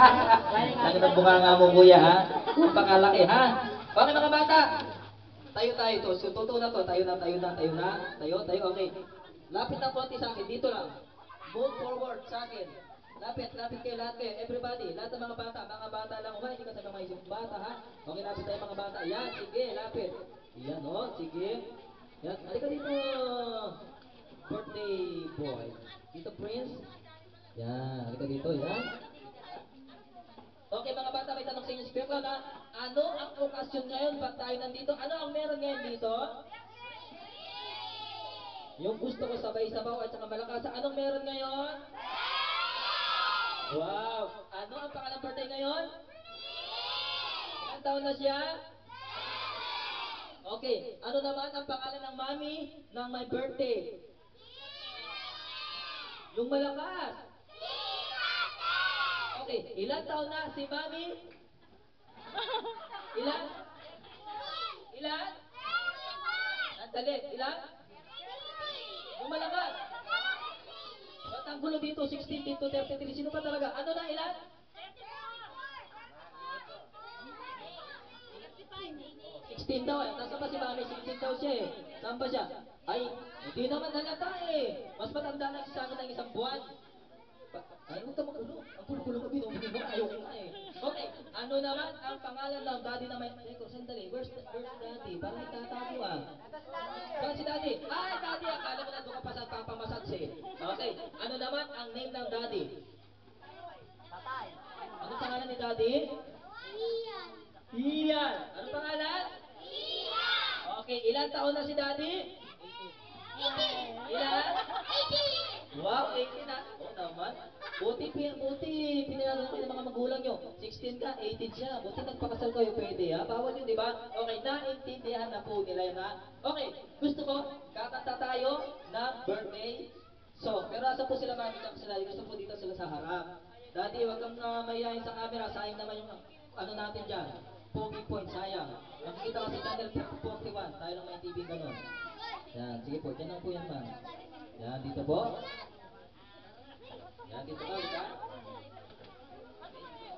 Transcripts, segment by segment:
Ang ng bunganga mo, kuya, ha? Pakalaki, ha? Okay, mga bata. Tayo tayo to. So, totoo na to. Tayo na, tayo na, tayo na. Tayo, tayo. Okay. Lapit ng konti sa akin. Dito lang. Move forward sa akin. Lapit, lapit kayo lahat kayo. Everybody, lahat ng mga bata lang. Hindi ka sa mga isip bata, ha? Okay, lapit tayo mga bata. Yan, sige, lapit. Yan, oh, sige. Yan, halika dito. Birthday boy. Dito, Prince. Yan, halika dito, yan. Okay, mga bata, may tanong sa inyo. Speak lang, ha? Ano ang okasyon ngayon pag tayo nandito? Ano ang meron ngayon dito? Yung gusto ko sabay-sabaw at saka malakas. Anong meron ngayon? Wow! Ano ang pangalang birthday ngayon? Ilang taon na siya? Okay. Ano naman ang pangalan ng mami ng my birthday? Yung malakas. Okay. Ilang taon na si mami? Ilan? Ilan? Andali. Ilan? Yung malakas. Ba't ang gulo dito? 16 dito, 33. Sino ba talaga? Ano na ilan? 16 daw eh. Nasa ba si Mami? 16 daw siya eh. Saan ba siya? Ay, hindi naman halata eh. Mas matanda na siya sa akin ng isang buwan. Ay, huwag ka magulo. Ang gulo-gulo mo, binumigin mo. Ayaw ko nga eh. Okay, ano naman ang pangalan ng daddy na may... Teko, sandali. Where's daddy? Parang nagtatago ah. Saan si daddy? Ay, daddy! Akala ko na doon ka pa sa papamasats eh. Okay, ano naman ang name ng daddy? Ano pangalan ni daddy? Ian. Ian. Ano pangalan? Ian. Okay, ilan taon na si daddy? 18. Ilan? 18. Wow, 18 na. Oo naman. Buti pinalago kayo ng mga magulang nyo. 16 ka, 18 siya. Buti nagpakasal kayo, pwede ha. Bawal yun, di ba? Okay, naintindihan na po nila yun ha. Okay, gusto ko, kakanta tayo ng birthday song. Pero asa po sila mami at sila? Gusto po dito sila sa harap. Daddy, wag kang mayayain sa camera. Sayang naman yung ano natin dyan. Pogi point, sayang. Makikita ka sa channel 41. Tayo lang may TV ganun. Yan, sige po. Dyan lang po yan, ma'am. Yan, dito po. Yan, dito ka, ka.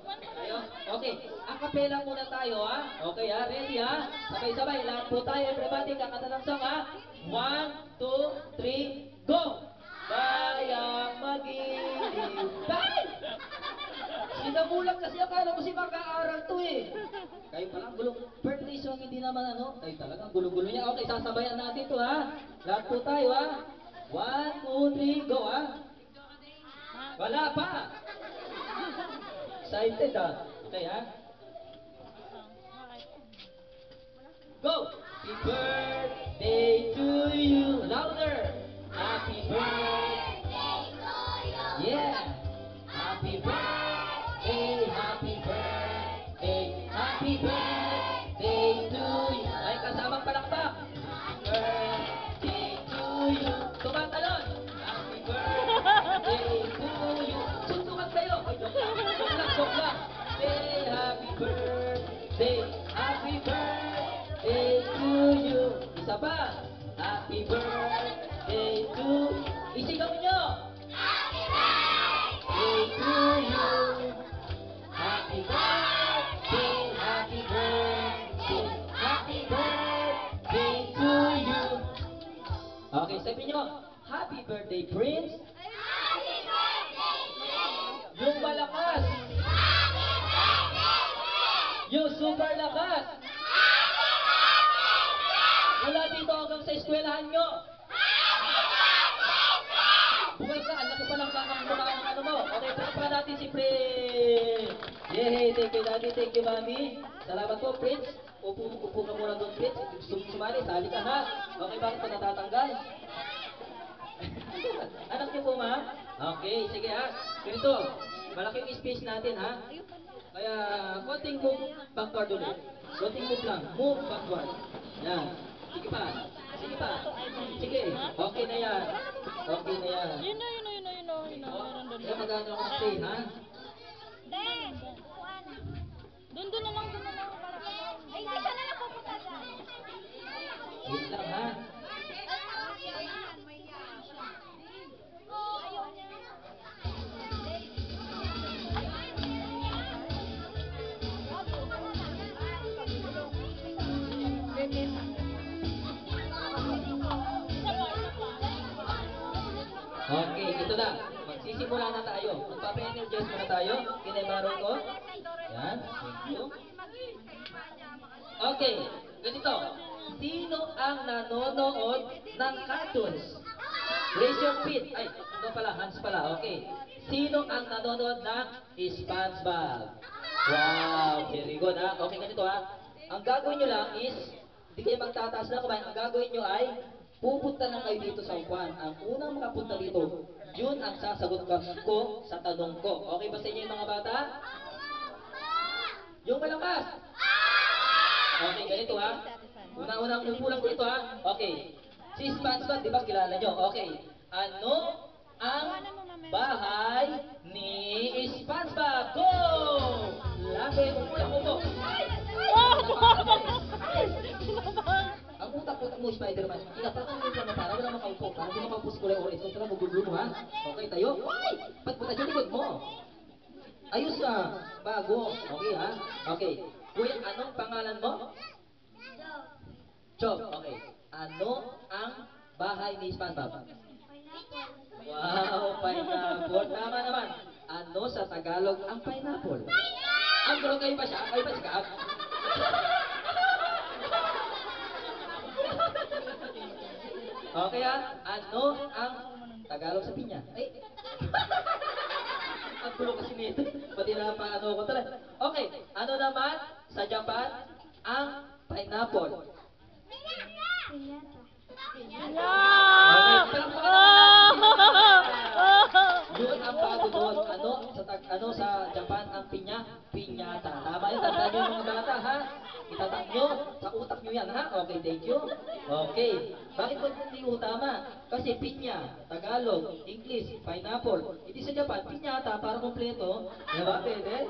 Tayo. Okay, acapella muna tayo, ha? Okay, ha? Ready, ha? Sabay-sabay. Lahat po tayo, everybody. Kakanta ng song, ha? 1, 2, 3, go! Bayang magiliw. Bye! Sinagulang kasi akala ko si mag-aaral to eh. Kayo palang gulong birthday song, hindi naman ano. Kayo talagang gulo-gulo niya. Okay, sasabayan natin to ha. Lahat po tayo ha. 1, 2, 3, go ha. Wala pa. Excited ha. Okay ha. Go! Happy birthday to you. Louder. Happy birthday to you. Yeah. Happy birthday, happy birthday, happy birthday to you. Ay, kasamang palakpak. Birthday to you. Tumatalon. Happy birthday to you. Suntukan kayo. Ay, joke lang. Say happy birthday to you. Isa pa. Happy birthday to you. Isigaw nyo. Happy birthday to you. Happy birthday, happy birthday, happy birthday to you. Okay, sabihin nyo, happy birthday, Prince. Happy birthday, Prince. Yung malakas. Happy birthday, Prince. Yung super lakas. Happy birthday, Prince. Mula dito hanggang sa eskwelahan nyo. Bukas ka, ang laki pa lang kakang mukha ng ano mo. Okay, pala natin si Prince. Yay, thank you daddy, thank you mami. Salamat po, Prince. Upo ka muna doon, Prince. Gusto mo sumali, sali ka ha. Okay, bakit pa natatanggal? Anak niyo po, ma'am? Okay, sige ha. Ganito, malaki yung space natin ha. Kaya, konting move backward ulit. Konting move lang. Move backward. Yan. Sige pa. Sige pa. Sige. Okay na yan. Okay na yan. Yun na. Kaya maganda ako stay, ha? Doon na lang. Ay, hindi siya na lang pupunta dyan. Wait lang, ha? Okay, ito na. Magsisimula na tayo. Magpapa-energize muna tayo. Kinebaro ko. Yan. Thank you. Okay, ganito. Sino ang nanonood ng cartoons? Raise your feet. Ay, ano pala? Hands pala. Okay. Sino ang nanonood ng SpongeBob? Wow, very good ha. Okay, ganito ha. Ang gagawin nyo lang is, hindi kayo magtataas na kumain. Ang gagawin nyo ay, pupunta lang kayo dito sa upuan. Ang unang makapunta dito, yun ang sasagot ko sa tanong ko. Okay ba sa inyo yung mga bata? Yung malakas. Okay, ganito ha. Unang-unang upo lang dito ha. Okay. Si SpongeBob, di ba kilala nyo? Okay. Ano ang bahay ni SpongeBob? Go! Lagi, upo lang, upo. Ang utak-utak mo, Spider-Man. Inapakang mo para wala makaupo. Para hindi makaupo si Kulay Orange. Kung sila magugulo mo, ha? Okay, tayo. Ba't mo tayo likod mo? Ayos na. Bago. Okay, ha? Okay. Kuya, anong pangalan mo? Chop. Okay. Ano ang bahay ni SpongeBob? Wow, pineapple. Tama naman. Ano sa Tagalog ang pineapple? Ang gulo kayo pa siya? Kayo pa siya? Okay ha? Ano ang Tagalog sa pinya? Ay! Ang gulo kasi nito. Pati na paano ko talaga. Okay. Ano naman sa Japan ang pineapple? Okay, palakpakan naman natin. Yun ang bago doon. Ano sa Japan ang pinya? Pinyata. Tama yun. Tandaan nyo yung mga bata, ha? Itatak nyo. Sa utak nyo yan, ha? Okay, thank you. Okay. Bakit ko hindi ko tama? Kasi pinya, Tagalog, English, pineapple. Hindi sa Japan, pinyata para kompleto. Diba? Pwede?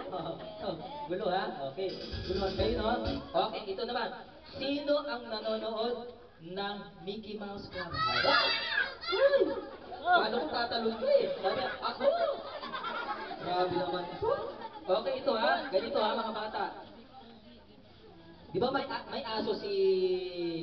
Gulo, ha? Okay. Guluhan kayo, no? Okay, ito naman. Sino ang nanonood ng Mickey Mouse Club? Uy! Paano ko tatalon ko eh? Sabi, ako! Grabe naman ito. Okay, ito ha. Ganito ha, mga bata. Di ba may aso si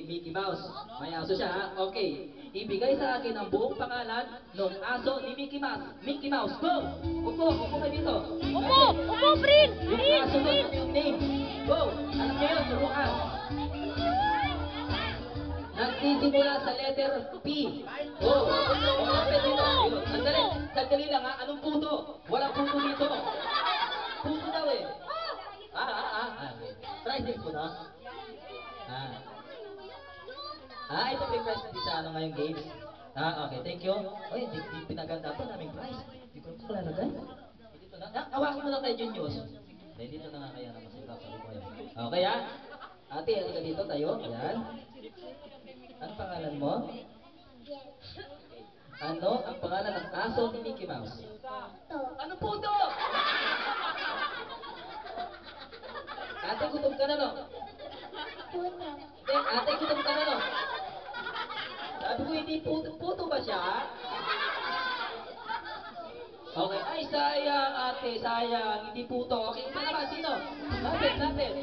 Mickey Mouse? May aso siya ha? Okay. Ibigay sa akin ang buong pangalan ng aso ni Mickey Mouse. Mickey Mouse, go! Upo kayo dito. Upo, Prin! Yung aso doon, ano yung name? Go! Alam niyo yun, turuan. Nagsisimula sa letter P. Oh, lapit dito. Sandali, sandali lang ha. Anong puto? Walang puto dito. Puto daw eh. Priceless po no? Ito pre-price din sa ano ngayong games. Okay, thank you. Oy, hindi pinaganda pa naming prize. Hindi ko ito lalagay. Dito na. Awakin mo na kay Junius. Dito na nga kaya naman sa iba. Okay ha? Ate, halika dito tayo. Yan. Ano pangalan mo? Ano ang pangalan ng aso ni Mickey Mouse? Ano puto? Ate, gutom ka na no? Ate, gutom ka na no? Sabi ko hindi puto ba siya? Okay, ay sayang ate, sayang, hindi puto. Okay, isa naman, sino? Lapit.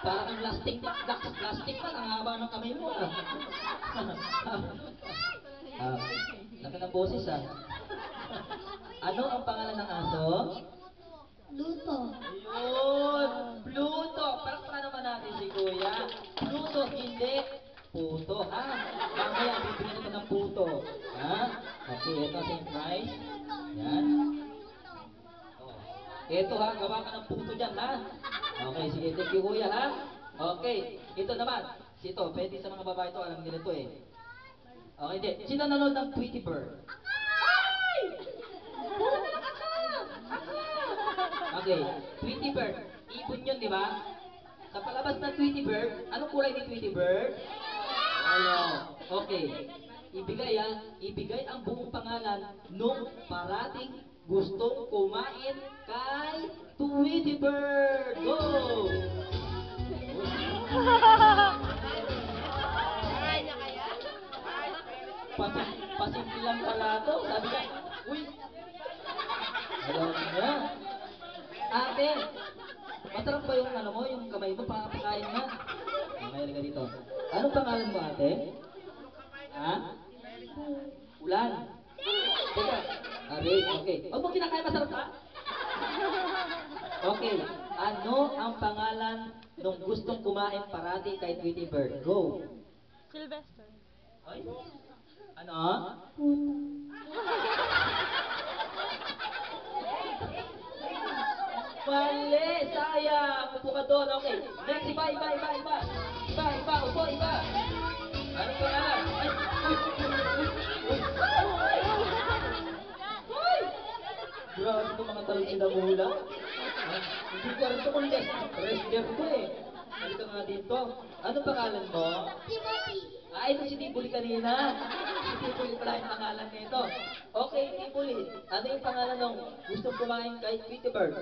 Parang plastic man, ang haba ng kamay mo ah. Laki ng boses ah. Ano ang pangalan ng aso? Luto. Ayun! Pluto! Palakpakan naman natin si Kuya. Pluto, hindi puto, ha? Mamaya, bibigyan natin ng puto. Ha? Okay, ito sa yung prize. Yan. Ito ha, gawa ka ng puto dyan, ha? Okay, sige, thank you Kuya, ha? Okay, ito naman. Ito, pwede sa mga babae ito, alam nila ito eh. Okay, di. Sino nanonood ng Tweety Bird? Okay, Tweety Bird. Ibon yun, di ba? Sa palabas ng Tweety Bird, anong kulay ni Tweety Bird? Ano? Okay. Ibigay ang buong pangalan nung parating gustong kumain kay Tweety Bird. Go! Pasimple lang pala to. Sabi niya, uy, alam niya. Ate, masarap ba yung ano mo, yung kamay mo, pakakain nga. Mamaya ka dito. Anong pangalan mo, ate? Ha? Ulan. Teka. Aray, okay. Huwag mo kinakaya, masarap ka? Okay. Ano ang pangalan nung gustong kumain parati kay Tweety Bird? Go. Sylvester. Ay? Ano? Mali! Sayang! Upo ka doon. Okay. Next, iba. Upo, iba. Anong pangalan? Ay! Uy! Grabe ko mga talong sinamula. Hindi ko rin ito kung wrestler ko eh. Halika nga dito. Anong pangalan mo? Timothy. Ito si Tibuli kanina. Si Tibuli pala yung pangalan nito. Okay, Tibuli. Ano yung pangalan ng gustong kumain kay Tweety Bird?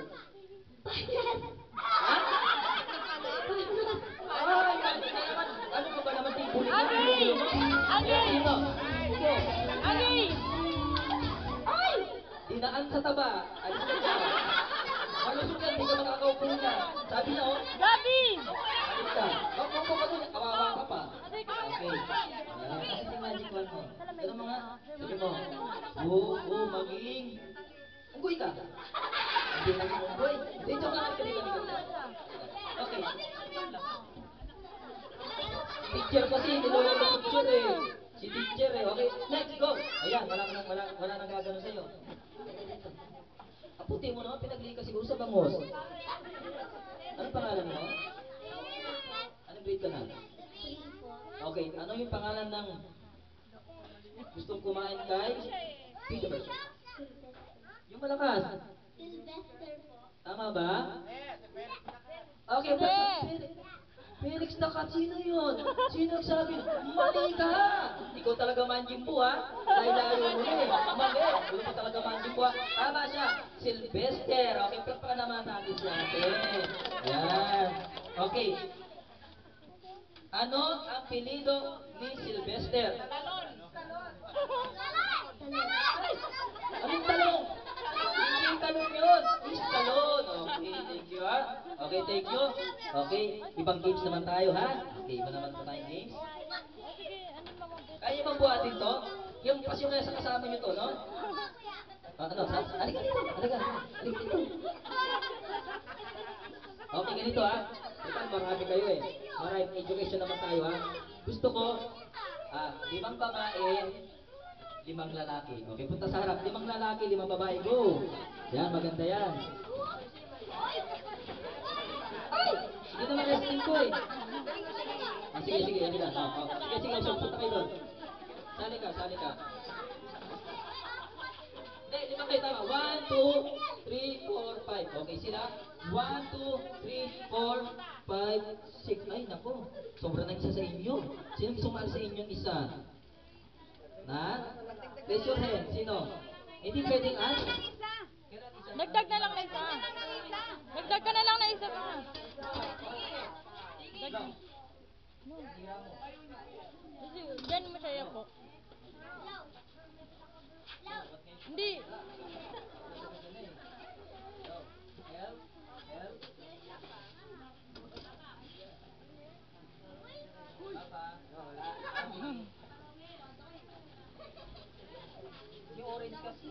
Bayan. Ha? Ay, ano ka ba naman Tibuli? Agay! Agay! Sino? Ito. Agay! Ay! Dinaan sa taba. Alis ka dyan. Malusog yan, hindi ka makakaupo na. Sabi na, oh. Gabi! Alis ka. Wag mo ka doon. Kawawa ka pa. Okay. Ayan. Kasi si Magic One mo. Ano mga? Sabi mo. Oo, maging. Unggoy ka. Hindi naging unggoy. Hindi, joke lang. Okay. Si teacher kasi, nilolo ko teacher eh. Si teacher eh. Okay, next, go. Ayan, wala nang gagano sa'yo. Aputi mo naman, pinagli ka siguro sa bangos. Anong pangalan mo? Anong grade ka na? Okay, ano yung pangalan ng gustong kumain kay Peter Bird? Yung malakas. Sylvester po. Tama ba? Okay, Felix Takat, sino yun? Sino nagsabi? Mali ka! Ikaw talaga manjimbo ha? Layo-layo mo eh. Mali! Ikaw talaga manjimbo ha? Tama siya. Sylvester. Okay, pa naman natin siya. Okay. Yan. Okay. Ano ang pilido ni Sylvester? Anong talong? Hindi talong yun. Is talon. Okay, thank you ha. Okay, thank you. Okay, ibang games naman tayo ha. Okay, iba naman po tayong games. Kaya bang buhatin to? Yung pasyon kaya sa kasama nyo to, no? Ano? Halika dito. Halika dito. Okay, ganito ha. Total, marami kayo eh. Maraming education naman tayo ha. Gusto ko, 5 babae, 5 lalaki. Okay, punta sa harap. 5 lalaki, 5 babae. Go! Yan, maganda yan. Ay! Hindi naman wrestling ko eh. Sige, yan nila. Sige, punta kayo doon. Sali ka. Hindi, 5 kayo tama. 1, 2, 3, 4, 5. Okay, sila. 1, 2, 3, 4, 5, 6. Ay, nako. Sobra na isa sa inyo. Sino sumali sa inyong isa? Na? Raise your hand. Sino? Hindi pwedeng ask? Nagdag na lang na isa. Nagdag ka na lang na isa pa. Diyan mo siya po. Hindi. Yung orange kasi.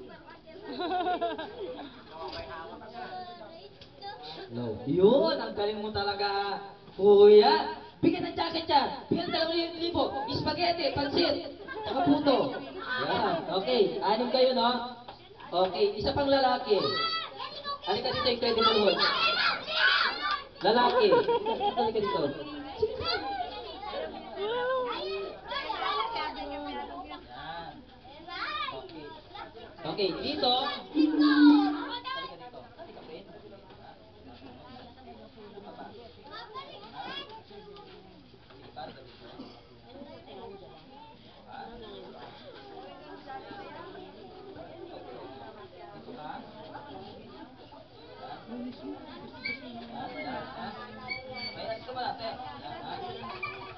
No. Yun, ang galing mo talaga. Kuya, bigyan ng jacket yan. Bigyan ng 2,000. Spaghetti, pansit, saka puto. Yan, okay. 6 kayo, no? Okay, isa pang lalaki. Halika dito, incredible hall. Lalaki. Halika dito. Yan. Okay, dito. Halika dito. Halika, friend.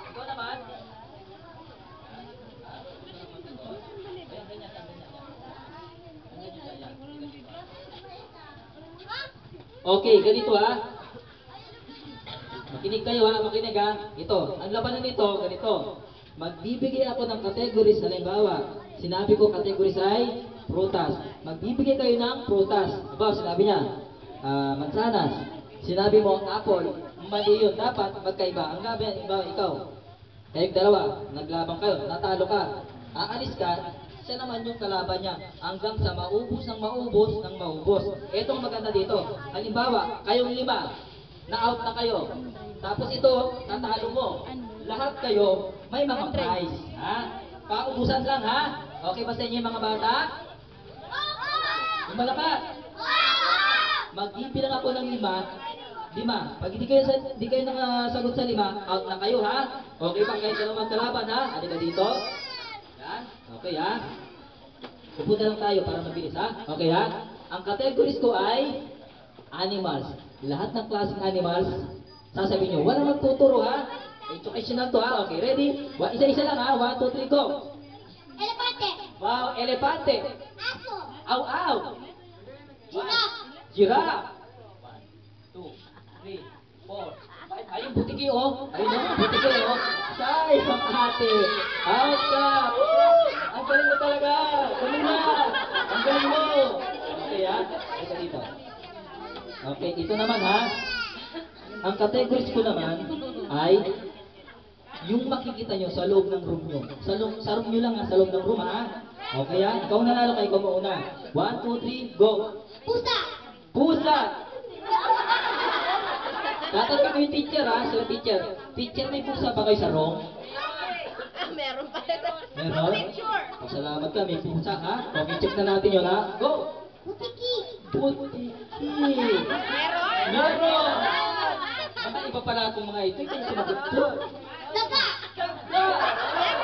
Ikaw naman. Okay, ganito ha. Makinig kayo ha, makinig ha. Ito, ang labanan nito, ganito. Magbibigay ako ng categories, halimbawa, sinabi ko categories ay prutas. Magbibigay kayo ng prutas. Halimbawa, sinabi niya, mansanas. Sinabi mo, apple. Mali yun, dapat magkaiba. Ang laban, halimbawa, ikaw. Kayong dalawa, naglaban kayo, natalo ka. Aalis ka, siya naman yung kalaban niya. Hanggang sa maubos ng maubos ng maubos. Etong maganda dito. Halimbawa, kayong 5, na-out na kayo. Tapos ito, natalo mo. Lahat kayo, may mga prize. Ha? Paubusan lang ha? Okay ba sa inyo yung mga bata? Yung malakas. Magbibilang ako ng 5. Pag hindi kayo nakasagot sa 5, out na kayo ha? Okay ba kayo dalawa magkalaban ha? Ano ba dito? Yan. Okay ha? Pupunta lang tayo para mabilis ha? Okay ha? Ang categories ko ay animals. Lahat ng klaseng animals, sasabihin nyo, walang magtuturo ha? Educational to ha? Okay, ready? Isa-isa lang ha? 1, 2, 3, go! Elefante. Wow, elepante. Aso. Aw-aw. Giraffe. Giraffe. 1, 2, 3, 4, 5. Ayun, butiki oh. Ayun oh, butiki oh. Sayang ate. Out ka. Woo! Ang galing mo talaga. Galing na. Ang galing mo. Okay ha? Ito dito. Okay, ito naman ha. Ang categories ko naman ay yung makikita nyo sa loob ng room nyo. Sa room nyo lang ha, sa loob ng room ha. Okay ha? Ikaw nanalo kayo, ikaw mauna. 1, 2, 3, go! Pusa. Pusa! Tatanggap ko yung teacher ha, sila teacher. Teacher, may pusa ba kayo sa room? Meron pa. Meron? Pasalamat ka, may pusa ha. Okay, check na natin yun ha. Go! Butiki. Butiki! Meron! Baka iba pala itong mga ito, yung sinagot ko. Daga.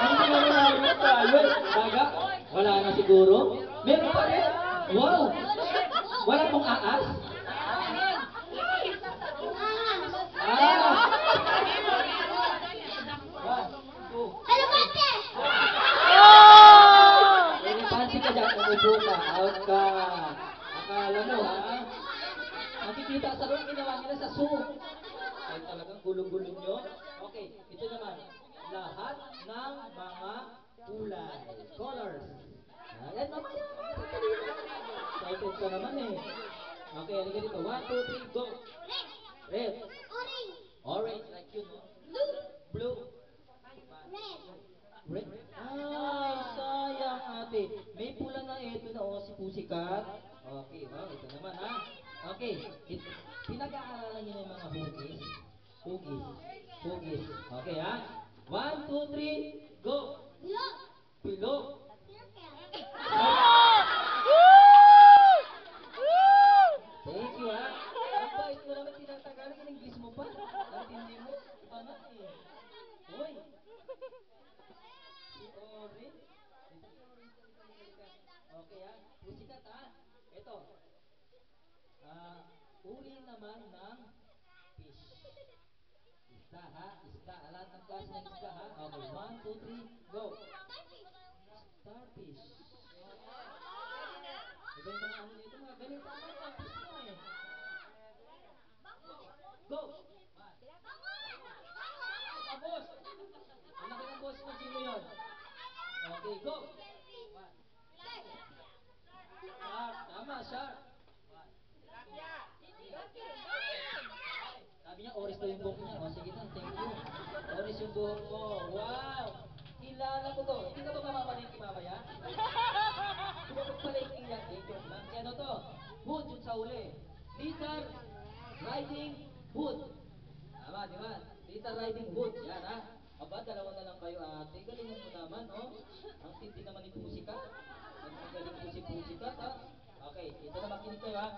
Hindi na naman tayo. Baga, wala na siguro. Meron pa rin. Wow! Wala pong aas. Angas. One, two. Elefante. Elepansi ka dyan, umupo ka, out ka. Akala mo ha? Makikita sa room, ginawa nila sa zoo. Ay talagang gulong-gulong nyo. Okay, ito naman. Lahat ng mga kulay. Colors. Ayan, mamaya. Excited ka naman eh. Okay, halika dito. 1, 2, 3, go. Red. Orange. Orange, like yun, no? Blue. Blue. Red. Red. Ay, sayang ate. May pula na ito na si Pusikat. Okay, wow, ito naman ha. Okay, pinag-aaralan niyo yung mga hugis. Hugis. Okay ha? 1, 2, 3, go! Bilog. Pilok. Thank you ha. Ang bait mo naman tinatagalog, yung English mo pa. Ang tindi mo. Iba nga eh. Hoy! Si Orange. Okay ha? Pusikat ha? Ito. Uri naman ng fish. Isda ha? Isda. Lahat ng klase ng isda ha? Okay. 1, 2, 3, go! Starfish. Iba yung mga ano nito, mga ganito. Mga fish mo eh. Go! Boss! Ang laki ng boss mo, sino yun? Okay, go! Shark. Tama, shark. Sabi niya, oris daw yung buhok niya. O, sige na, thank you. Oris yung buhok mo. Wow! Kilala ko to. Hindi ka ba mamamalingki mamaya? Hindi ka magpalingki yan. Thank you. Si ano to? Hood yung sa uli. Lizard Riding Hood. Tama, di ba? Lizard Riding Hood. Yan ha. Aba, dalawa na lang kayo ate. Galingan mo naman, oh. Ang tindi naman ni Pusika. Magaling po si Pusika, ha? Okay, ito na makinig kayo ha.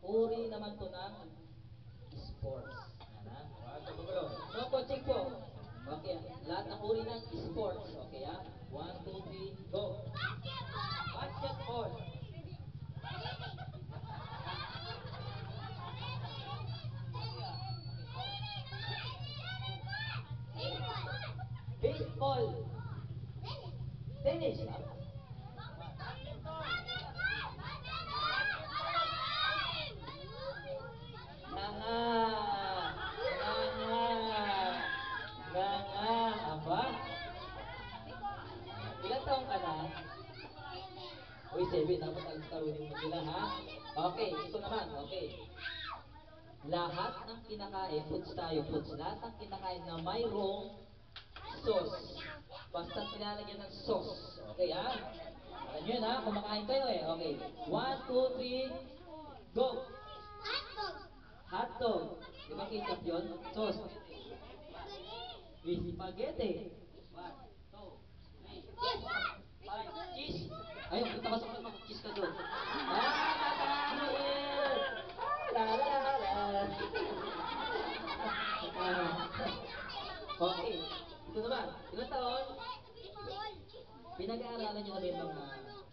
Uri naman to ng sports. Yan ha. Wag kagulo. No coaching po. Okay, lahat ng uri ng sports. Okay ha. 1, 2, 3, go. Basketball. Baseball. Tennis. Nga. 7, dapat talunin mo sila, ha? Okay, ito naman, okay. Lahat ng kinakain, foods tayo, foods. Lahat ng kinakain na mayroong sauce. Basta nilalagyan ng sauce. Okay, ha? Alam nyo yun, ha? Kumakain kayo, eh. Okay. 1, 2, 3, go! Hotdog. Hotdog. Di ba ketchup yun? Sauce. With spaghetti. 1, 2, 3, 5, cheese. Ayun, kita ka sa mga cheese ka doon. Okay. Ito naman. Ilang taon? Pinag-aaralan nyo na ba yung mga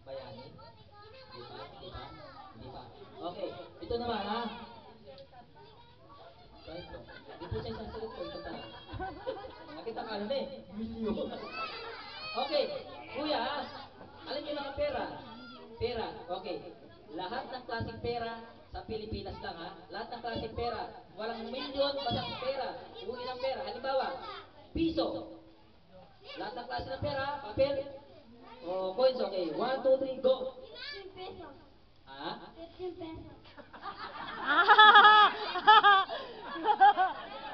bayani? Di ba? Di ba? Di ba? Okay. Ito naman, ha? Right po. Di po siya sasagot po. Ito pala. Nakita ka na eh. Milyon. Okay. Kuya, alam niyo lang ang pera. Pera. Okay. Lahat ng klaseng pera sa Pilipinas lang, ha? Lahat ng klaseng pera. Walang milyon, basta pera. Uwi ng pera. Halimbawa, piso. Lahat ng klase ng pera, papel. O, coins, okay. 1, 2, 3, go. 15 pesos. Ha? 15 pesos.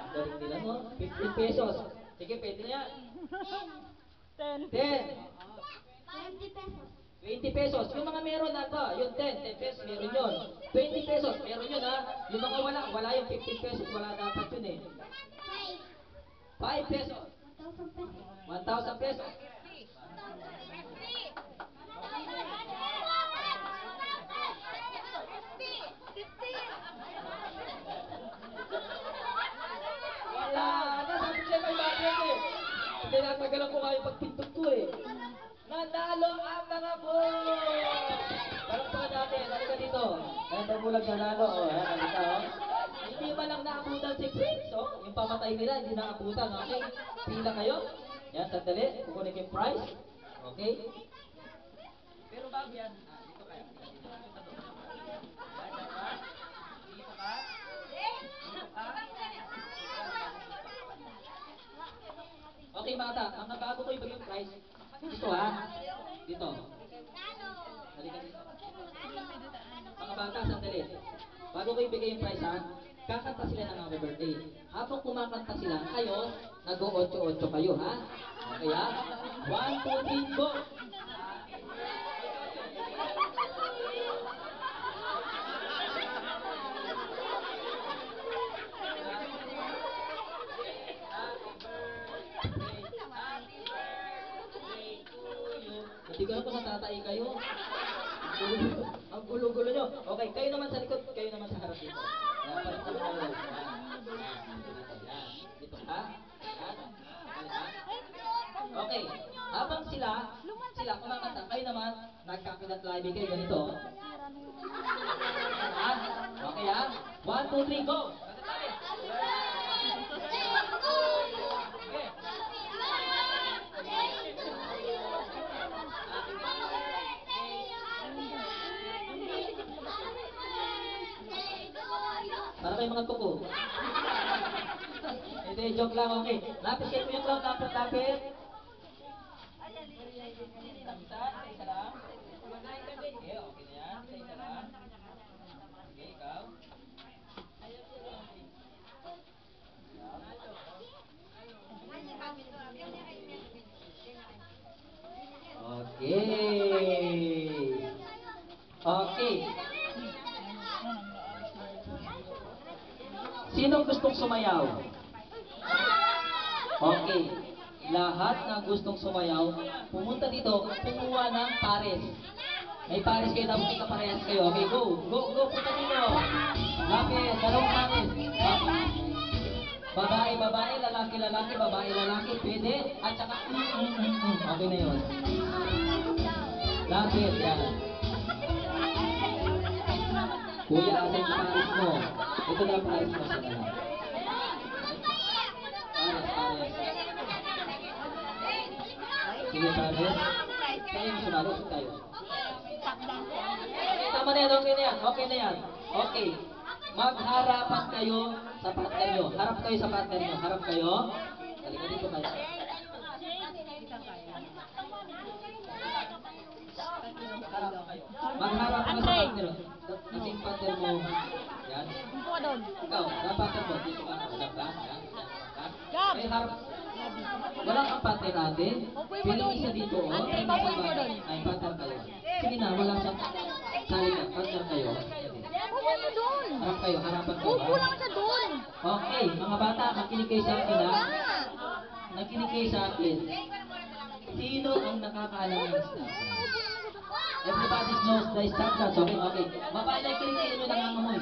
Galing nila, no? 15 pesos. Sige, pwede na yan. 10. 10. 20 pesos. 20 pesos. Yung mga meron na ba? Yung 10 pesos, meron yun. 20 pesos, meron yun, ha? Yung mga wala yung 15 pesos, wala dapat yun, eh. 5 pesos. 1,000 pesos. 1,000 pesos. Wala na, sabi ko sa'yo, may bakit, eh. Tinatagalan ko nga yung pagpintot ko, eh. Nanalo ang mga boys! Palakpakan natin, halika dito. Ayan, pagulag nanalo. O, ayan, halika, o. Hindi man lang naabutan si Prince, o. Yung pamatay nila, hindi naabutan, okay? Pila kayo. Yan, sandali. Kukunin ko yung prize. Okay? Pero bago yan, dito kayo. Dito ka. Dito ka. Dito ka. Okay, mga bago ko ibigay yung prize. Dito, ha? Dito. Halika dito. Mga bata, sandali. Bago ko ibigay yung prize, ha? Kakanta sila ng happy birthday. Habang kumakanta sila, kayo, nag-o-8-8 kayo, ha? Okay, ha? 1, 2, 3, go! Hindi ko alam kung natatay kayo. Ang gulo-gulo nyo. Okay, kayo naman sa likod, kayo naman sa harap dito. Ayan, palit naman kayo. Ayan. Dito, ha? Ayan. Okay, habang sila kumakanta, kayo naman, nagkakilat live kayo ganito. Ha? Okay, ha? 1, 2, 3, go! Kanta tayo. Okay. Para kayo mga kuko. Hindi, joke lang, okay. Lapit kayo yung crowd, lapit. Isa lang. Okay, okay na yan. Isa lang. Okay, ikaw. Okay. Okay. Sino gustong sumayaw? Okay. Lahat na gustong sumayaw, pumunta dito, kumuha ng pares. May pares kayo, dapat may kaparehas kayo. Okay, go. Go, punta dito. Lapit, dalawang pares. Babae, lalaki, babae, pwede. At saka, okay na yun. Lapit, yan. Kuya, asan yung pares mo? Ito na ang pares mo sa lahat. Pares. Sige, pares. Kayo yung sumalo, tayo. Tama na yan, okay na yan. Okay. Magharapan kayo sa partner nyo. Harap kayo sa partner nyo. Harap kayo. Halika dito kayo. Harap Magharap ka sa Andre. partner. Kasing partner mo. Yan. Upo ka doon. Ikaw, sa partner mo. Dito ka. Harap ka. Yan. Gab. Eh, harap. Wala kang partner natin. Upoy mo Pili doon. isa dito. Oh. Andre, Pili maupo isa mo ba? doon. Ay, partner kayo. Sige na, wala siyang salita. Partner kayo. Upo mo doon. Harap kayo, harapan kayo. Upo lang siya doon. Okay, mga bata, makinig kayo sa akin ha. Nakinig kayo sa akin. Sino ang nakakaalam ng staff? Everybody knows the staff class. Okay, okay. Babae na kinig kayo nyo nangangamoy.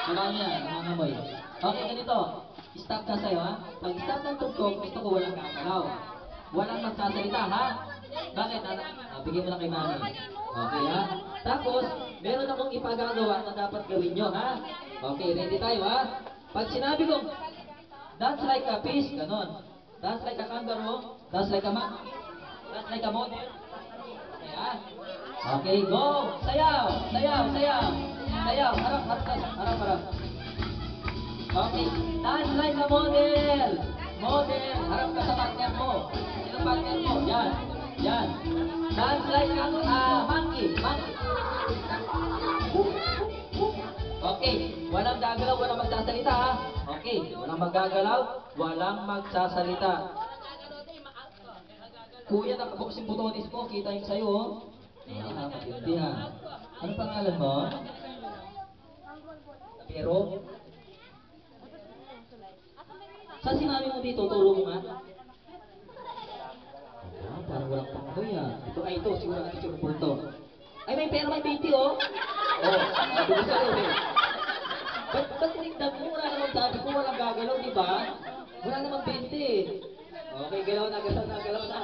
Babae niya, nangangamoy. Okay, ganito. Stop na sa'yo ha. Pag stop ng tugtog, gusto ko walang kakalaw. Walang magsasalita ha. Bakit? Bigyan mo na kay mami. Okay ha. Tapos, meron akong ipagagawa na dapat gawin nyo ha. Okay, ready tayo ha. Pag sinabi kong dance like a fish, ganon. Dance like a kangaroo, dance like a monkey, dance like a model. Okay ha. Okay, go! Sayaw! Sayaw! Sayaw! Sayaw! Harap, harap, harap, harap. Okay, dance like a model. Model, harap ka sa partner mo. Sino partner mo? Yan. Yan. Dance like a monkey. Monkey. Okay, walang gagalaw, walang magsasalita ha. Okay, walang magagalaw, walang magsasalita. Kuya, nakabukos yung butones mo. Kita yung sa'yo oh. Matindi ha. Ano pangalan mo? Pero? Saan si mami mo dito? Turo mo nga. Parang walang pangamoy ha. Ito ay ito, siguro natin si Roberto. Ay may pera, may 20 oh. Oh, sabi ko sa'yo eh. Ba't tinignan mo? Wala naman sabi ko, walang gagalaw, di ba? Wala naman 20 eh. Okay, galaw na, galaw na, galaw na.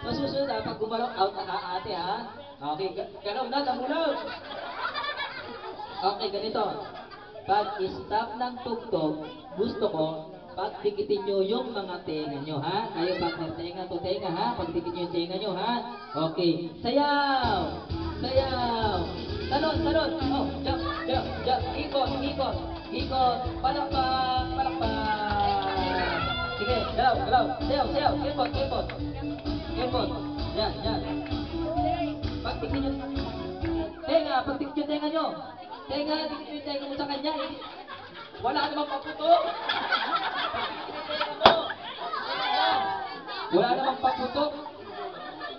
Sa susunod ha, pag gumalaw, out na ate ha. Okay, galaw na, namulaw. Okay, ganito. Pag stop ng tugtog, gusto ko, pagdikitin nyo yung mga tenga nyo, ha? Kayo partner, tenga to tenga, ha? Pagdikit nyo yung tenga nyo, ha? Okay. Sayaw! Sayaw! Talon, talon! Oh, jump, jump, jump. Ikot, ikot, ikot. Palakpak, palakpak. Sige, galaw, galaw. Sayaw, sayaw. Kepot, kepot. Kepot. Yan, yan. Pagdikit nyo. Tenga, pagdikit nyo tenga nyo. Tenga, dikit nyo yung tenga mo sa kanya. Wala namang paputok. Wala namang paputok.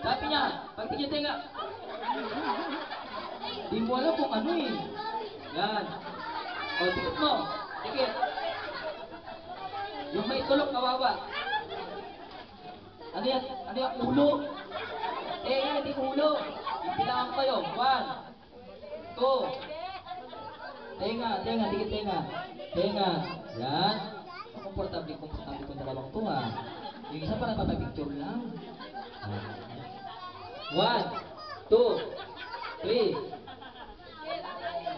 Sabi niya, pagtingin tenga. Di mo alam kung ano eh. Yan. O, tikit mo. Tikit. Yung may tulok, kawawa. Ano yan? Ano yung ulo? Tenga, hindi ulo. Ipilangan kayo. 1, 2. Tenga, tenga, tikit tenga. Tenga. Yan. Komportable kong dalawang to ha. Yung isa para papapicture lang. 1, 2, 3.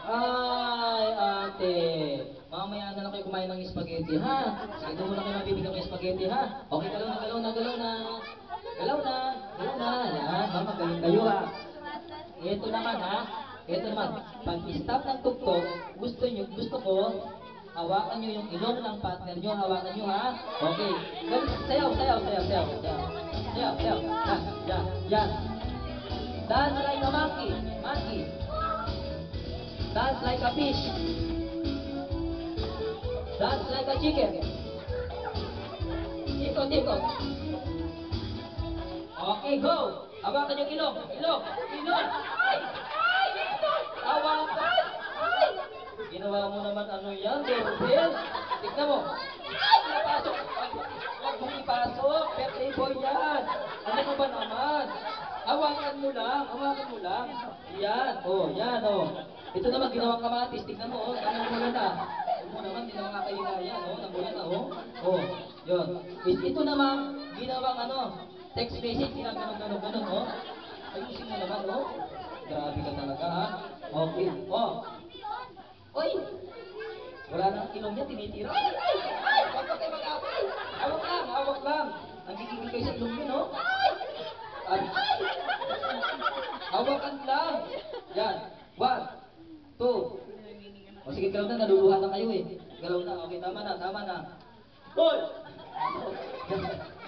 Ay, ate. Mamaya na lang kayo kumain ng spaghetti, ha? Sige, doon muna kayo mabibigyan ng spaghetti, ha? Okay, galaw na, galaw na, galaw na. Galaw na, galaw na. Yan, mamagaling kayo, ha? Ito naman, ha? Ito naman. Pag stop ng tugtog, gusto ko, hawakan nyo yung ilong ng partner nyo. Hawakan nyo, ha? Okay. Sayaw, sayaw, sayaw, sayaw, sayaw. Sayaw, sayaw. Yan, yan, yan. Dance like a monkey. Monkey. Dance like a fish. Dance like a chicken. Ikot, ikot. Okay, go. Hawakan yung ilong. Ilong. Ilong. Ay! Ay! Hawakan! Ay! Ginawa mo naman ano yan, Doorbell. Tignan mo. Ay! Napasok. Huwag mong ipasok. Birthday boy yan. Ano ka ba naman? Hawakan mo lang. Hawakan mo lang. Yan. Oh, yan. Oh. Ito naman ginawang kamatis. Tignan mo. Oh. Namumula na. Ito naman, hindi naman kakailangan. Oh. Namumula na. Oh. Oh. Yun. Ito naman, ginawang ano, text message. Ginaganon. Oh. Ayusin mo naman. Oh. Grabe ka talaga, ha? Okay. Oh. Oy! Wala nang ilong niya, tinitira. Ay! Ay! Ay! Huwag ka kayo mag-away! Hawak lang! Hawak lang! Nagkikigil kayo sa ilong niyo, no? Ay! Ay! Hawakan lang! Yan. 1, 2. O sige, galaw na. Naluluhan na kayo eh. Galaw na. Okay, tama na. Tama na. Hoy!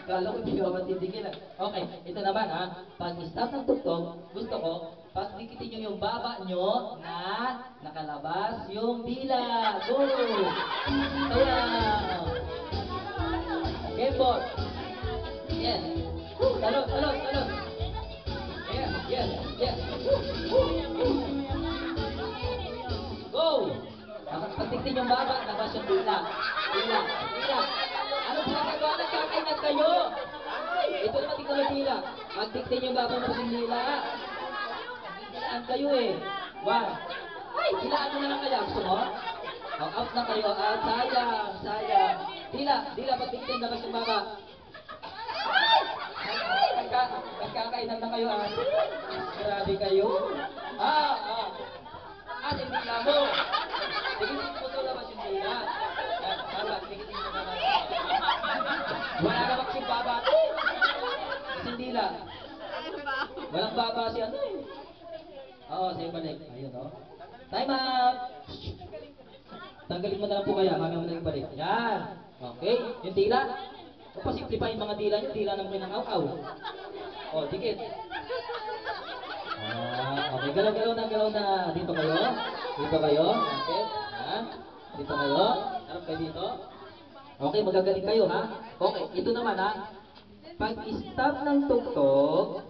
Kala ko hindi ka matitigil. Okay, ito naman ha. Pag stop ng tugtog, gusto ko, pag dikitin nyo yung baba nyo na nakalabas yung dila. Go! Sayaw! Game board. Yes. Talon, talon, talon. Yes, yes, yes. Go! Pag dikitin yung baba, labas yung dila. Dila, dila. Ano ba nagawa? Nagkakainat kayo? Ito naman tingnan mo dila. Magdiktin yung baba mo ng dila. Dilaan kayo eh. One. Ay, dilaan mo na lang kaya. Gusto mo? Out na kayo. At sayang, sayang. Dila, dila pagdiktin labas yung baba. Nagkakainat na kayo ah. Grabe kayo. Yung dila mo. Dikitin mo ito labas yung dila. Yan, baba, dikitin mo naman. Wala naman si baba. Kasi dila. Walang baba si ano eh. Oo, sa'yo balik. Ayun o. Time up! Tanggalin mo na lang po kaya, mamaya mo na yung balik. Yan. Okay, yung dila. Pasimplify yung mga dila nyo, dila naman kayo ng aw-aw. O, dikit. Okay, galaw na. Dito kayo. Dito kayo. Okay, ha? Dito kayo. Harap kayo dito. Okay, magagaling kayo, ha? Okay, ito naman, ha? Pag-stop ng tugtog,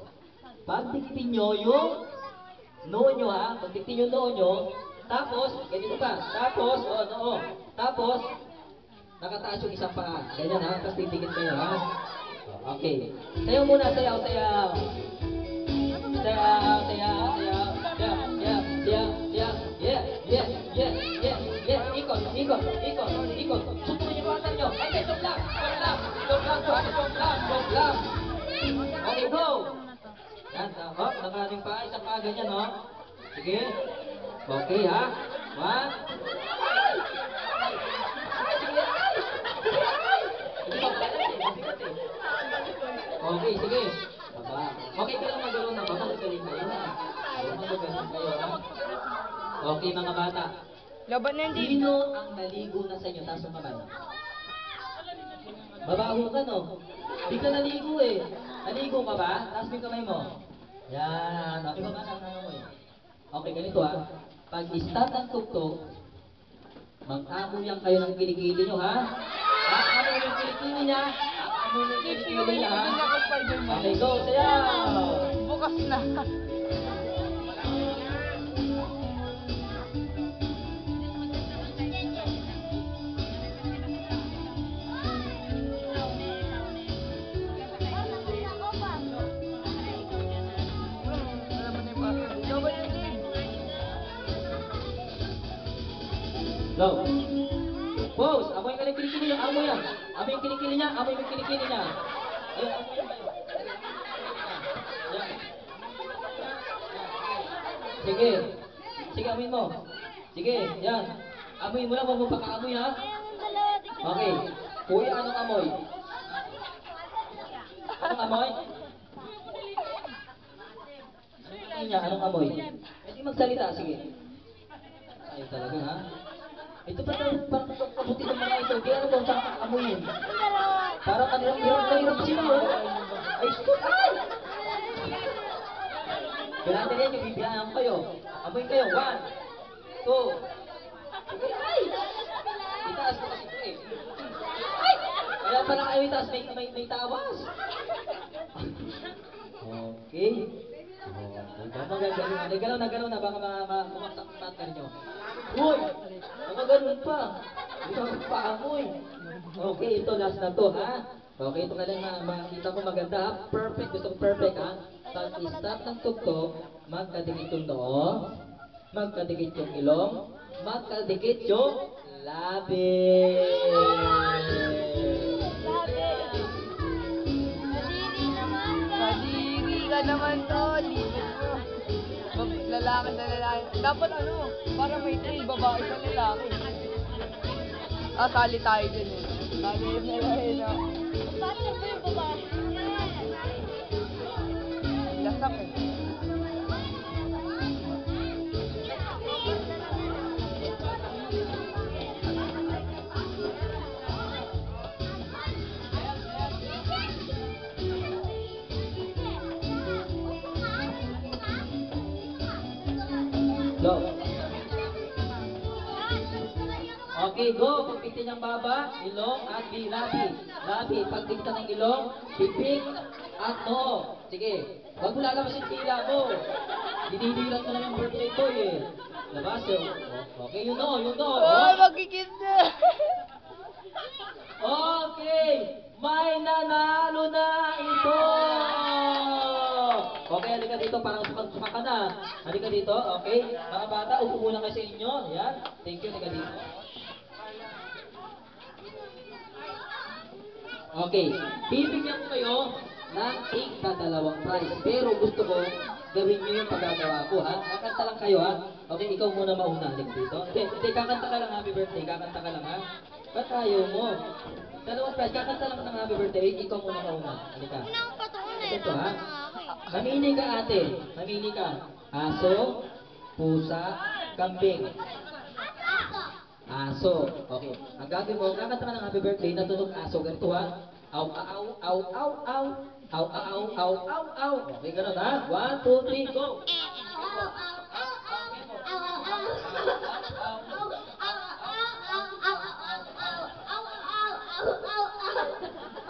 pagdikitin nyo yung noo nyo, ha? Pagdikitin yung noo nyo, tapos, ganito pa. Tapos, noo. Tapos, nakataas yung isang paa. Ganyan, ha? Tapos titigit kayo, ha? Okay. Sayaw muna, sayaw, sayaw. Sayaw, sayaw, sayaw. Yeah. Ikot. Suturin yung water nyo. Ay, stop lang. Okay, go. Yan, nakating pa. Isang pa, ganyan, no? Sige. Okay, ha? One. Okay, sige. Baba. Okay, galaw na. Magagaling kayo, ha? Magagaling kayo, ha? Okay, mga bata. Laban na hindi. Sino ang naligo na sa inyo? Taas ang kamay. Babaho ka, no? Di ka naligo eh. Naligo ka ba? Taas mo yung kamay mo. Yan. Okay ba nga ang mo eh? Okay, ganito ah. Pag start ng tugtog, mag-amuyan kayo ng kilikili nyo, ha? Amoy yung kilikili niya. Amoy yung kilikili niya, ha? Okay, go. Sayaw! Bukas na. Go. Pause. Amoy ka ng kilikili niya. Amoy yan. Amoy yung kilikili niya. Amoy yung kilikili niya. Ayun, amoy yan kayo. Yan. Sige. Sige, amoy mo. Sige, yan. Amoy mo lang. Huwag mo pakaamoy, ha? Okay. Kuya, anong amoy? Anong amoy? Anong amoy? Pwede magsalita. Sige. Ayun talaga, ha? Ito pa parang kabuti ng mga ito. Di ano kung saan amuyin. Parang hirap sila. Ay, stop! Ay! Kailangan din yung bibiyahan kayo. Amuyin kayo. 1, 2. Ay! Itaas ko kasi ito eh. Ay! Kaya pala kayo itaas. May tawas. Okay. Nagalaw na. Baka mamaksak ang partner nyo. Uy! Ganun pa. Ito pa amoy. Okay, ito last na to, ha? Okay, ito ka lang makita ko maganda, ha? Perfect. Gusto ko perfect, ha? Pag stop ng tugtog, magkadikit yung noo, magkadikit yung ilong, magkadikit yung labi. Kadiri ka naman, tol. Lalaki na lalaki. Dapat ano, para may trail, babae sa lalaki. Sali tayo dun eh. Sali na lalaki na. Bakit ba yung babae? Lasak eh. Go. Okay, go. Pagpiktin ng baba, ilong at labi. Labi. Pagpiktin ng ilong, pipik at noo. Sige. Huwag mo lalabas yung tila mo. Dinidilat mo na yung birthday boy eh. Labas yun. Okay, yun noo, yun noo. magkikis na. Okay, may nanalo na ito. Okay, halika dito, parang sumak ka na. Halika dito, okay. Mga bata, upo muna kayo sa inyo. Ayan, thank you, halika dito. Okay, bibigyan ko kayo ng tig-dalawang prize. Pero gusto ko, gawin nyo yung paggagawa ko, ha? Kakanta lang kayo, ha? Okay, ikaw muna mauna, halika dito. Hindi, kakanta ka lang, happy birthday, kakanta ka lang, ha? Ba't ayaw mo? Dalawang prize, kakanta lang ng happy birthday, ikaw muna mauna. Halika. Ito, ha? Mamili ka, ate. Mamili ka. Aso, pusa, kambing. Aso. Okay. Ang gagawin mo, kakanta ka ng happy birthday, natunog aso. Ganito, ha? Aw, aw, aw, aw, aw. Aw, aw, aw, aw, aw. Okay, ganun, ha? 1, 2, 3, go!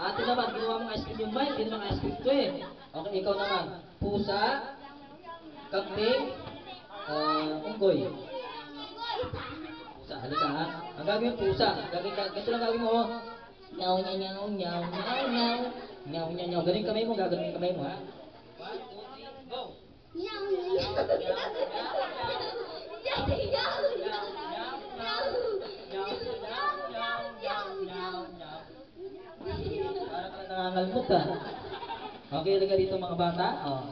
Ate naman, ginawa mong ice cream yung mic, hindi naman ice cream to eh. Okay, ikaw naman. Pusa, kambing, unggoy. Pusa, halika ha. Ang gagawin yung pusa. Ganito lang gagawin mo. Oh. Nyaw, nyaw, nyaw, nyaw, nyaw, nyaw. Nyaw, nyaw, nyaw. Ganun yung kamay mo, gagawin yung kamay mo ha. 1, 2, 3, go! Nyaw, nyaw. Parang ka na nangangalmot ha. Okay, halika dito mga bata. Oh.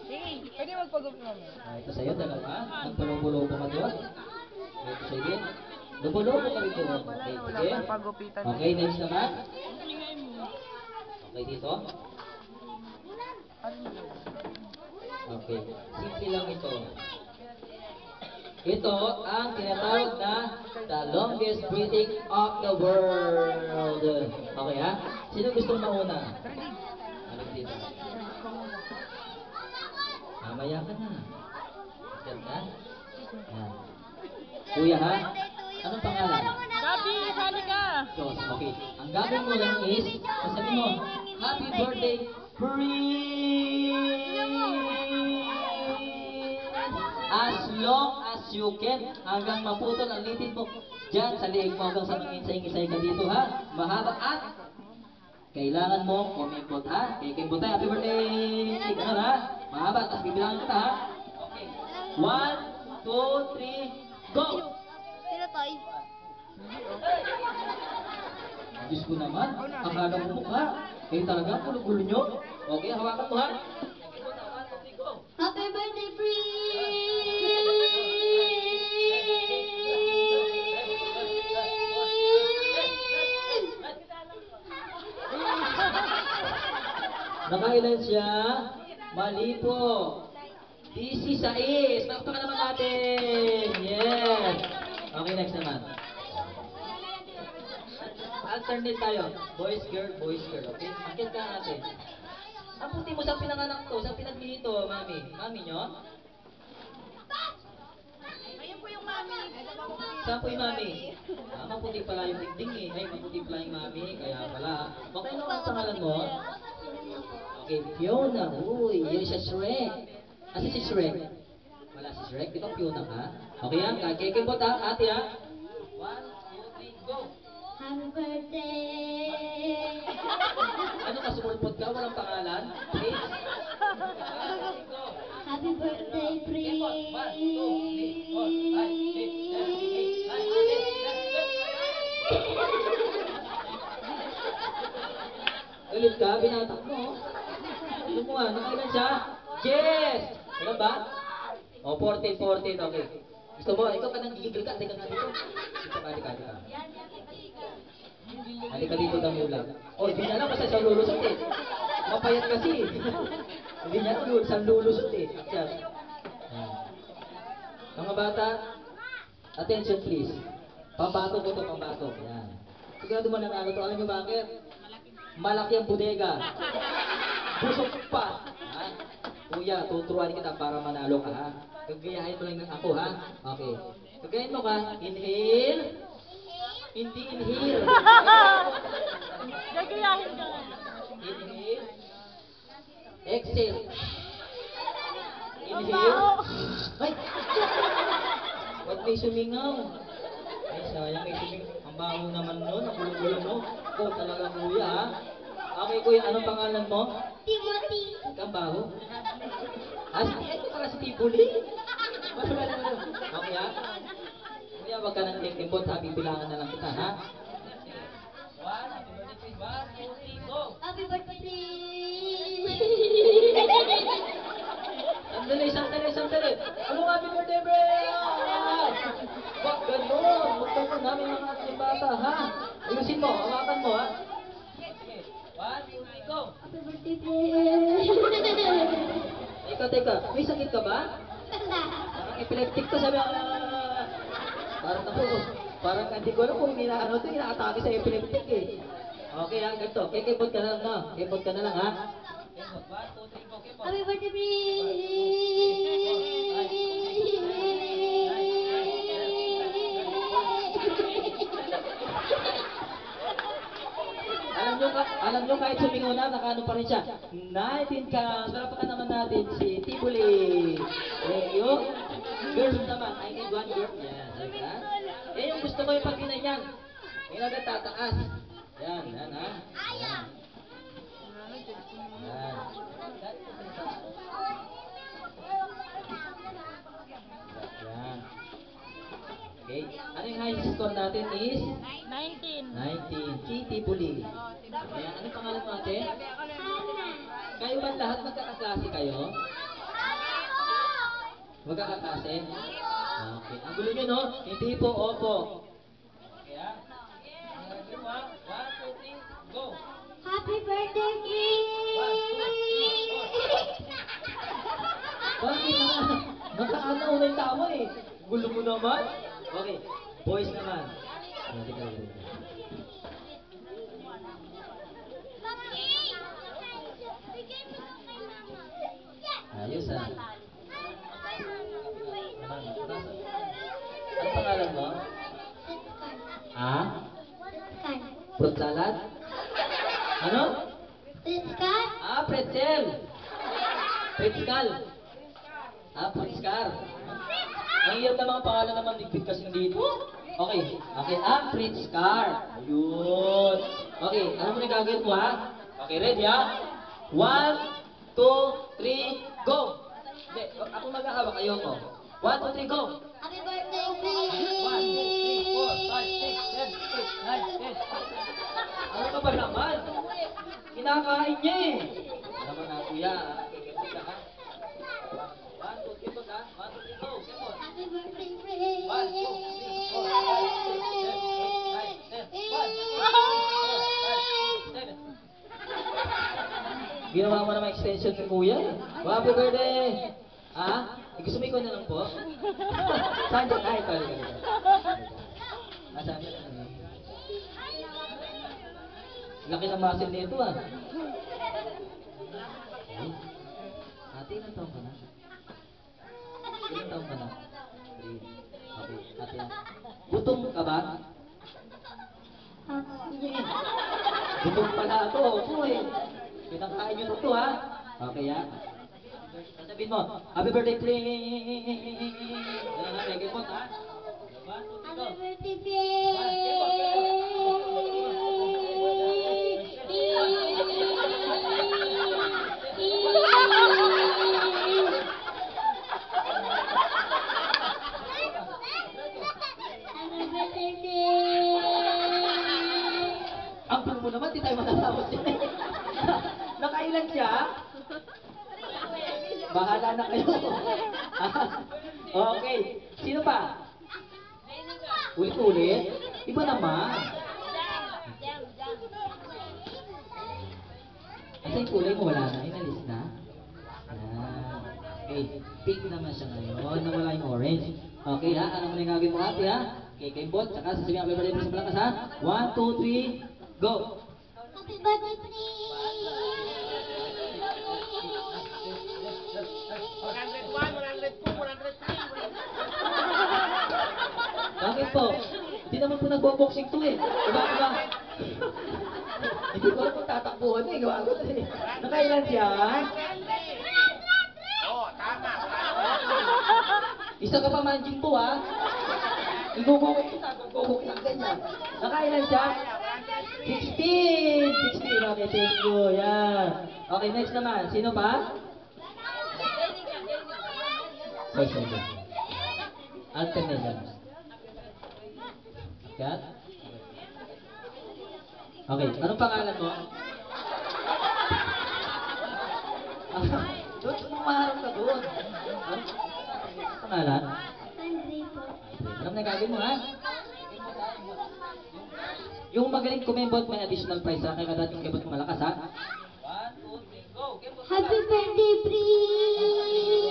Sige, pwede magpagupit mo. Ito sa'yo, dalawa. Magpulubo-lubo ka doon. Ito sa'yo din. Lubo-lubo ka rito. Okay, sige. Okay, next naman. Okay, dito. Okay, simple lang ito. Ito ang tinatawag na the longest breathing of the world. Okay ha? Sino gustong mauna? Alin dito? Mamaya ka na. Ganda? Yan. Kuya ha? Anong pangalan? Gabi, sali ka. Diyos. Okay. Ang gagawin mo lang is, sasabihin mo, Happy Birthday, Prince! As long as you can, hanggang maputol ang litid mo dyan sa liig mo hanggang sa manginsay-ngisay ka dito ha. Mahaba at kailangan mo kumikot ha. Kikikot tayo, happy birthday! Ganun ha. Mahaba, tapos bibilangin kita ha. Okay. 1, 2, 3, go! Sino toy? Diyos ko naman, akala mo mukha. Kayo talaga, gulo-gulo nyo. Okay, hawakan mo ha. Happy birthday, Nakailan siya? Mali po. 16. Pakpakan naman natin. Yes. Okay, next naman. Alternate tayo. Boys, girl, boys, girl. Okay? Akit ka natin. Ang puti mo sa pinanganak to, sa pinagmili to, mami. Mami nyo? Ayun po yung mami. Saan po yung mami? Maputi pala yung dingding eh. Ay, maputi pala yung mami. Kaya pala. Okay, ano ang pangalan mo? Okay, Fiona. Uy, yun siya Shrek. Asa si Shrek? Wala si Shrek. Di ba Fiona ka? Okay yan. Kakikibot ha. Ate ha. 1, 2, 3, go! Happy birthday! Ano ka, sumulpot ka? Walang pangalan? Please? Go! Happy birthday, Kibot. 1, 2, 3, 4, 5, 6, 7, 8, 9, 10, 11. Ulit ka, binatak mo. Ano mo nga, nakailan siya? Yes! Ilan ba? O, 14, 14, okay. Gusto mo, ikaw ka nang gigigil ka, halika nga dito. Dito ka, halika. Halika dito ng ulam. O, hindi niya alam kasi saan lulusot eh. Mapayat kasi eh. Hindi niya alam saan lulusot eh. Ayan. Mga bata, attention please. Pambato ko to, pambato. Yan. Sigurado mo nanalo to. Alam niyo bakit? Malaki ang bodega. Busog pa. Ha? Kuya, tuturuan kita para manalo ka, ha? Gagayahin mo lang ako, ha? Okay. Gagayahin mo ka. Inhale. Hindi inhale. Gagayahin ka nga. Inhale. Exhale. Ang Inhale. baho. Ay! Ba't may sumingaw? Ay, sayang may sumingaw. Ang baho naman nun. Ang gulo-gulo mo. Ikaw talaga, kuya, ha? Okay, kuya. Anong pangalan mo? Timothy. Ang baho. Ah, ito pala si Tibuli. Okay, ha? Kuya, wag ka nang kikimbot, ha? Bibilangan na lang kita, ha? One, happy birthday, please. 1, 2, 3, go! Happy birthday. Sandali. Ano happy birthday, bro? Wag ganun. Huwag ganun namin mga ating bata, ha? Ayusin mo, hawakan mo, ha? Sige. 1, 2, 3, go! Happy birthday, Fred. Teka. May sakit ka ba? Parang epileptic ka, sabi. Parang hindi ko alam kung inaatake sa epileptic, eh. Okay, ha? Ganito. Kikipot ka na lang, no? Kikipot ka na lang, ha? Kikipot. 1, 2, 3, go. Kikipot. Happy birthday, Alam nyo kahit sumingaw na, nakaano pa rin siya. 19 counts. Parapakan naman natin si Tibuli. Thank you. Girls naman. I need one girl. Yan. Teka. Yan yung gusto ko yung pag yan. Ngayon agad tataas. Yan. Yan, ha? Yan. Yan. Yan. Okay. Ano yung high score natin is? 19. 19. Si Tibuli. Ayan. Anong pangalan mo ate? Kayo ba lahat magkakaklase kayo? Magkakaklase? Okay. Ang gulo nyo, no? Hindi po, opo. Okay, ha? One, two, three, go! Happy birthday, Bakit naman? Nakaanaw na yung tama eh. Gulo mo naman. Okay. Boys naman. Teka. Ayos, ha? Ano pangalan mo? Ah? Fruit salad? Ano? Ah, pretzel. Pretzel. Ah, pretzel. Ang hirap na mga pangalan naman, ligpit kasi dito. Okay. Ah, pretzel. Ayun. Okay, ano mo na gagawin mo, ha? Okay, ready, ha? 1, 2, 3, go! Hindi, ako maghahawak, ayoko. 1, 2, 3, go! Happy birthday, 1, 2, 3, 4, 5, 6, 7, 8, 9, 10. Ano ka ba naman? Kinakain niya eh. Alam mo na, kuya. Kikipot ka, ha? 1, 2, 3, ha? 1, 2, 3, go! Kipot. Happy birthday, Fred. 1, 2, 3, 4, 5, 6, 7, 8, 9, 10. 1, 2, 3, 4, 5, 6, 7. Ginawa mo naman extension ni kuya. Happy birthday! Ha? Gusto mo ikaw na lang po? Saan dyan? Ay, pala. Saan dyan? Laki ng muscle nito, ah. Ay. Ate, ilang taon ka na? Ilang taon ka na? 3. Okay, ate. Gutom ka ba? Gutom pala ako. Opo eh. Pinakain nyo na ito, ha? Okay, ha? Sabihin mo, happy birthday, please! Ano na, may kipot, ha? 1, 2, 3, go! Happy birthday, Ang puno mo naman, di tayo matatapos yan. Nakailan siya? Bahala na kayo. Okay. Sino pa? Ulit-ulit? Iba naman. Asa yung kulay mo? Wala na. Inalis na. Ayan. Okay. Pink naman siya ngayon. Nawala yung orange. Okay, ha? Ano mo na yung gagawin mo, ate, ha? Okay, kaimbot. Tsaka sasabihin ang birthday sa malakas, ha? 1, 2, 3, go! Happy birthday, Fred. Bakit po? Hindi naman po nagbo-boxing to eh. Diba? Hindi ko alam kung tatakbuhan eh. Gawa ko eh. Nakailan siya? Isa ka pa manjing po ha. Igugugok kita, gugugok kita ganyan. Nakailan siya? 16! 16, okay, thank you. Yan. Okay, next naman. Sino pa? Sige. Alternate. Yan. Okay, anong pangalan mo? Doon, umaharap ka doon. Anong pangalan? Andre po. Alam na gagawin mo, ha? Yung magaling kumembot, may additional prize, ha? Kaya kada yung kembot mo malakas, ha? 1, 2, 3, go! Happy birthday, Prince!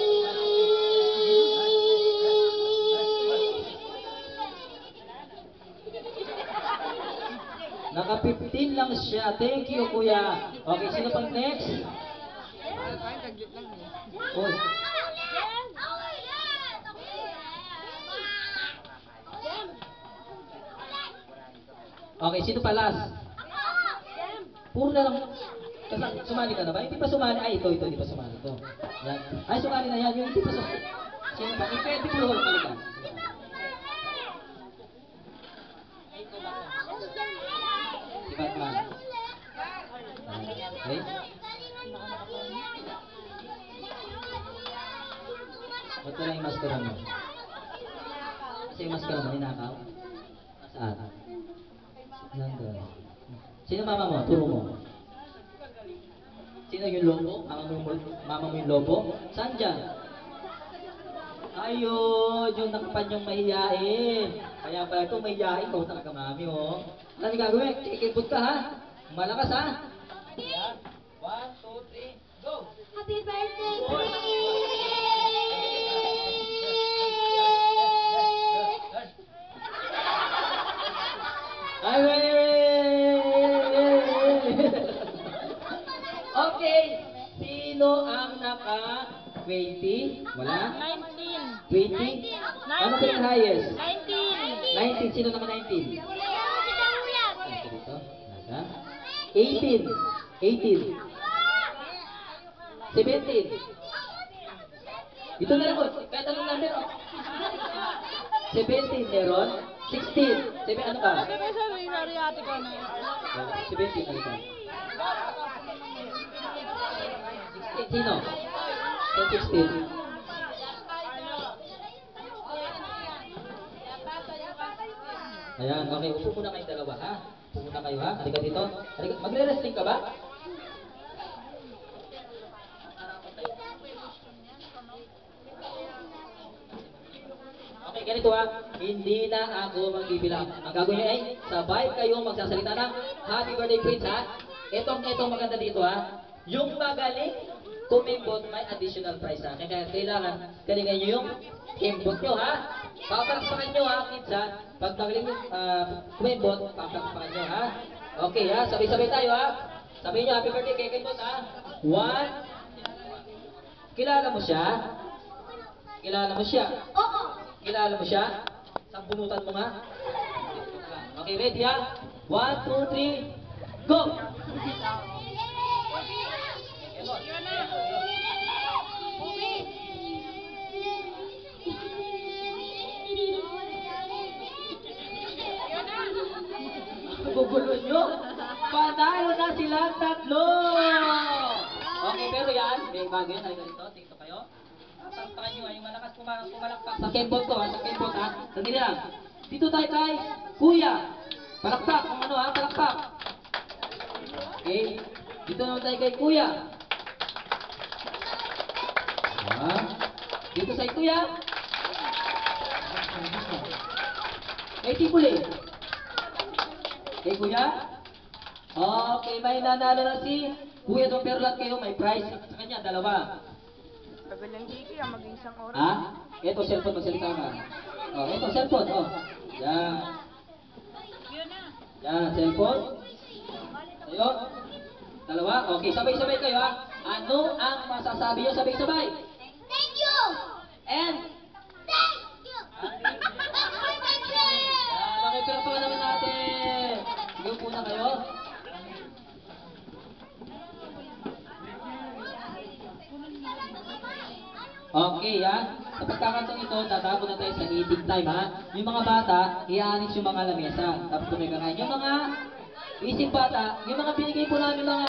Naka 15 lang siya. Thank you, kuya. Okay, sino pang next? Uy. Okay, sino pa last? Puro na lang. Sumali ka na ba? Hindi pa sumali. Ay, ito, hindi pa sumali. Ito. Yan. Ay, sumali na yan. Yung hindi pa sumali. Sino pa? Hindi ko lang palitan. Si Batman. Okay? Ba't wala yung maskara mo? Kasi yung maskara mo, ninakaw? Saan? Nandun. Sino mama mo? Turo mo. Sino yung lobo? Mama mo yung lobo? Saan dyan? Ayun, yung nakapanyong mahiyain. Kaya pala ito mahiyain, ikaw talaga mami, oh. Ano yung gagawin? Kikipot ka, ha? Malakas, ha? 1, 2, 3, go! Happy birthday, Prince! Ay, okay, sino ang naka-20? Wala? 19. 20? Ano ba yung highest? 19. 19. Sino naka-19? Ito dito. Nasa? 18. 18. 17. Dito na lang, kahit anong number, oh. 17, meron? 16. Ano ka? Sorry, ate ko na. 17, ano ka? 16, sino? 16. Ayan, okay. Upo muna kayong dalawa, ha? Upo muna kayo, ha? Halika dito. Halika. Magre-wrestling ka ba? Okay, ganito ha. Hindi na ako magbibilang. Ang gagawin niyo ay sabay kayong magsasalita ng Happy Birthday Prince, ha? Itong maganda dito, ha? Yung magaling kumembot, may additional prize, ha? Kaya kailangan galingan niyo yung kembot nyo, ha? Papalakpakan nyo, ha, kids, ha? Pag magaling yung kumembot, papalakpakan nyo, ha? Okay, ha? Sabay-sabay tayo, ha? Sabihin nyo, Happy Birthday kay kembot, ha? 1. Kilala mo siya? Kilala mo siya? Oo! Kilala mo siya? Sambunutan mo nga? Okay, ready, ha? 1, 2, 3, go! Gugulo nyo. Panalo na silang tatlo. Okay, pero yan. May bago yan. Halika dito. Tingito kayo. Palakpakan nyo. Yung malakas pumalakpak sa kembot ko. Sa kembot, ha. Sandali lang. Dito tayo kay Kuya. Palakpak. Kung ano, ha. Palakpak. Okay. Dito naman tayo kay Kuya. Dito sa Kuya. Kay Tipuli. Okay, Kuya? Okay, may nanalo na si Kuya Dong, pero lahat kayo may prize sa kanya, dalawa. Tagal ng gigi, maging isang oras. Ha? Ito, cellphone, magsalita ka. Oh, ito, cellphone, oh. Yan. Yan, cellphone. Ayun. Dalawa. Okay, sabay-sabay kayo, ha? Ano ang masasabi nyo? Sabay-sabay. Thank you! And, Thank you! Happy birthday! Pagpapakalan naman natin. Sige, upo na kayo. Okay, ha? Sa pagkakataon ito, tatapon na tayo sa eating time, ha? Yung mga bata, iaanis yung mga lamesa. Tapos kung may kakain. Yung mga isip bata, yung mga binigay po namin mga